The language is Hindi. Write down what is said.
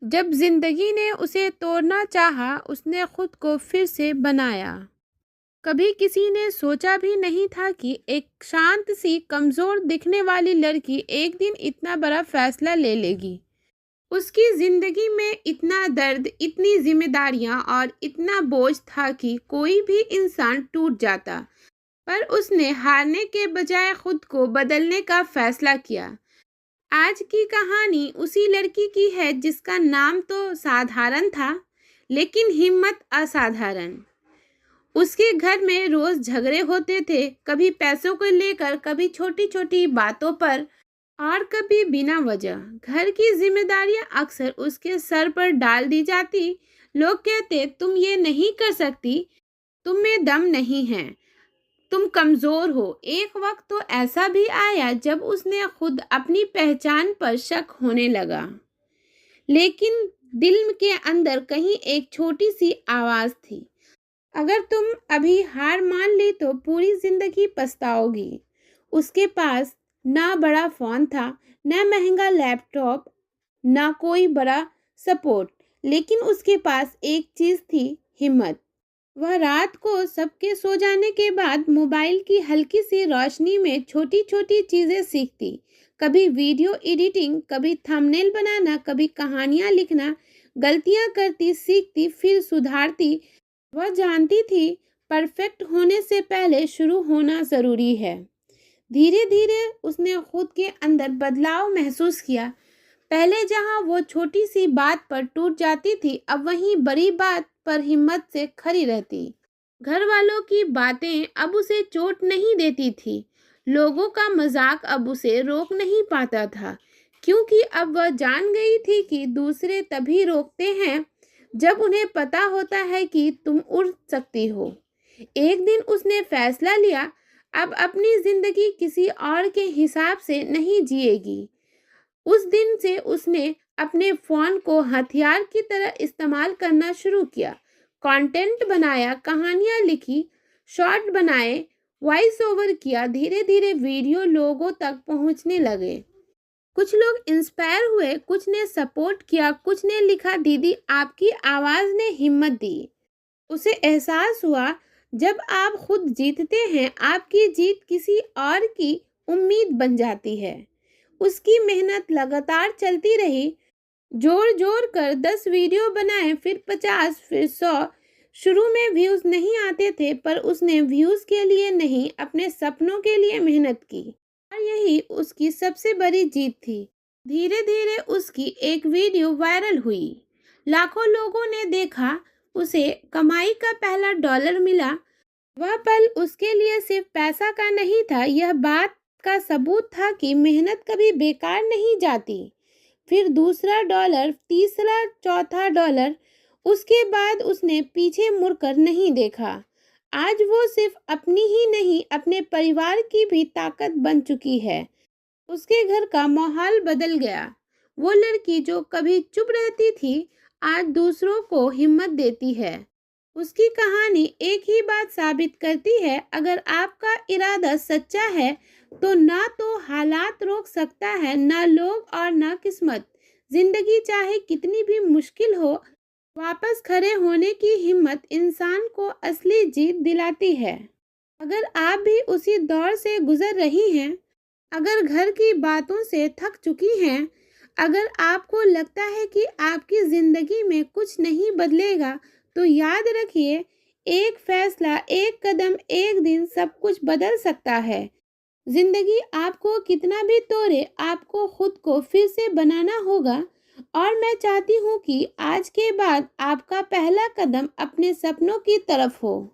जब जिंदगी ने उसे तोड़ना चाहा, उसने खुद को फिर से बनाया। कभी किसी ने सोचा भी नहीं था कि एक शांत सी कमजोर दिखने वाली लड़की एक दिन इतना बड़ा फैसला ले लेगी। उसकी जिंदगी में इतना दर्द, इतनी जिम्मेदारियां और इतना बोझ था कि कोई भी इंसान टूट जाता। पर उसने हारने के बजाय खुद को बदलने का फैसला किया। आज की कहानी उसी लड़की की है जिसका नाम तो साधारण था, लेकिन हिम्मत असाधारण। उसके घर में रोज झगड़े होते थे, कभी पैसों को लेकर, कभी छोटी छोटी बातों पर और कभी बिना वजह। घर की जिम्मेदारियां अक्सर उसके सर पर डाल दी जाती। लोग कहते, तुम ये नहीं कर सकती, तुम में दम नहीं है, तुम कमजोर हो। एक वक्त तो ऐसा भी आया जब उसने खुद अपनी पहचान पर शक होने लगा। लेकिन दिल के अंदर कहीं एक छोटी सी आवाज थी, अगर तुम अभी हार मान ली तो पूरी जिंदगी पछताओगी। उसके पास ना बड़ा फोन था, ना महंगा लैपटॉप, ना कोई बड़ा सपोर्ट, लेकिन उसके पास एक चीज थी, हिम्मत। वह रात को सबके सो जाने के बाद मोबाइल की हल्की सी रोशनी में छोटी छोटी चीजें सीखती। कभी वीडियो एडिटिंग, कभी थंबनेल बनाना, कभी कहानियां लिखना। गलतियां करती, सीखती, फिर सुधारती। वह जानती थी, परफेक्ट होने से पहले शुरू होना जरूरी है। धीरे धीरे उसने खुद के अंदर बदलाव महसूस किया। पहले जहां वो छोटी सी बात पर टूट जाती थी, अब वहीं बड़ी बात पर हिम्मत से खड़ी रहती। घर वालों की बातें अब उसे चोट नहीं देती थी। लोगों का मजाक अब उसे रोक नहीं पाता था, क्योंकि अब वह जान गई थी कि दूसरे तभी रोकते हैं जब उन्हें पता होता है कि तुम उड़ सकती हो। एक दिन उसने फैसला लिया, अब अपनी जिंदगी किसी और के हिसाब से नहीं जिएगी। उस दिन से उसने अपने फोन को हथियार की तरह इस्तेमाल करना शुरू किया। कंटेंट बनाया, कहानियां लिखी, शॉर्ट बनाए, वॉइस ओवर किया। धीरे धीरे वीडियो लोगों तक पहुंचने लगे। कुछ लोग इंस्पायर हुए, कुछ ने सपोर्ट किया, कुछ ने लिखा, दीदी आपकी आवाज ने हिम्मत दी। उसे एहसास हुआ, जब आप खुद जीतते हैं, आपकी जीत किसी और की उम्मीद बन जाती है। उसकी मेहनत लगातार चलती रही। जोड़ जोड़ कर 10 वीडियो बनाए, फिर 50, फिर 100। शुरू में व्यूज नहीं आते थे, पर उसने व्यूज के लिए नहीं, अपने सपनों के लिए मेहनत की। और यही उसकी सबसे बड़ी जीत थी। धीरे धीरे उसकी एक वीडियो वायरल हुई। लाखों लोगों ने देखा, उसे कमाई का पहला डॉलर मिला। वह पल उसके लिए सिर्फ पैसा का नहीं था, यह बात का सबूत था कि मेहनत कभी बेकार नहीं जाती। फिर दूसरा डॉलर, तीसरा, चौथा डॉलर। उसके बाद उसने पीछे मुड़कर नहीं देखा। आज वो सिर्फ अपनी ही नहीं, अपने परिवार की भी ताकत बन चुकी है। उसके घर का माहौल बदल गया। वो लड़की जो कभी चुप रहती थी, आज दूसरों को हिम्मत देती है। उसकी कहानी एक ही बात साबित करती है, अगर आपका इरादा सच्चा है तो ना तो हालात रोक सकता है, ना लोग और ना किस्मत। जिंदगी चाहे कितनी भी मुश्किल हो, वापस खड़े होने की हिम्मत इंसान को असली जीत दिलाती है। अगर आप भी उसी दौर से गुजर रही हैं, अगर घर की बातों से थक चुकी हैं, अगर आपको लगता है कि आपकी जिंदगी में कुछ नहीं बदलेगा, तो याद रखिए, एक फैसला, एक कदम, एक दिन सब कुछ बदल सकता है। जिंदगी आपको कितना भी तोड़े, आपको खुद को फिर से बनाना होगा। और मैं चाहती हूँ कि आज के बाद आपका पहला कदम अपने सपनों की तरफ हो।